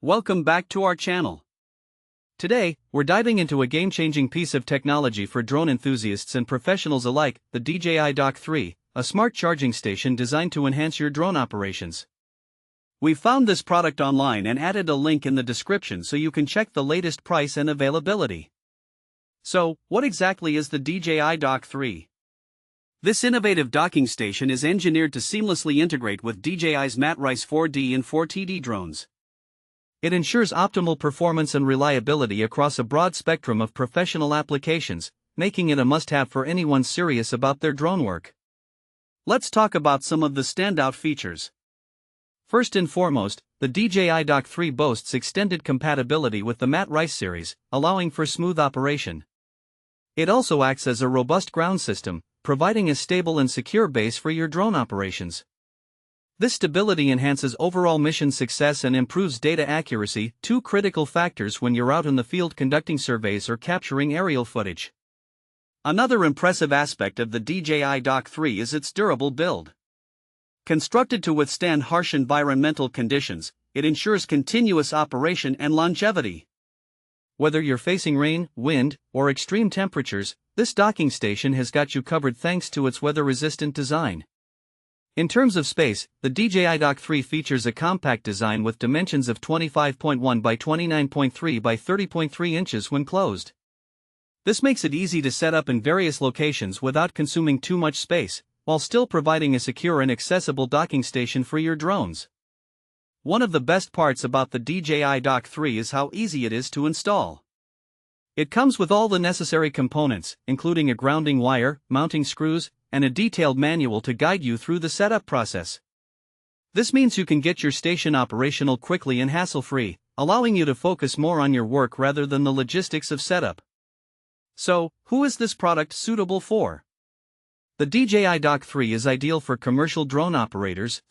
Welcome back to our channel. Today, we're diving into a game-changing piece of technology for drone enthusiasts and professionals alike, the DJI Dock 3, a smart charging station designed to enhance your drone operations. We found this product online and added a link in the description so you can check the latest price and availability. So, what exactly is the DJI Dock 3? This innovative docking station is engineered to seamlessly integrate with DJI's Matrice 4D and 4TD drones. It ensures optimal performance and reliability across a broad spectrum of professional applications, making it a must-have for anyone serious about their drone work. Let's talk about some of the standout features. First and foremost, the DJI Dock 3 boasts extended compatibility with the Matrice series, allowing for smooth operation. It also acts as a robust ground system, providing a stable and secure base for your drone operations. This stability enhances overall mission success and improves data accuracy, two critical factors when you're out in the field conducting surveys or capturing aerial footage. Another impressive aspect of the DJI Dock 3 is its durable build. Constructed to withstand harsh environmental conditions, it ensures continuous operation and longevity. Whether you're facing rain, wind, or extreme temperatures, this docking station has got you covered thanks to its weather-resistant design. In terms of space, the DJI Dock 3 features a compact design with dimensions of 25.1 by 29.3 by 30.3 inches when closed. This makes it easy to set up in various locations without consuming too much space, while still providing a secure and accessible docking station for your drones. One of the best parts about the DJI Dock 3 is how easy it is to install. It comes with all the necessary components, including a grounding wire, mounting screws, and a detailed manual to guide you through the setup process. This means you can get your station operational quickly and hassle-free, allowing you to focus more on your work rather than the logistics of setup. So, who is this product suitable for? The DJI Dock 3 is ideal for commercial drone operators,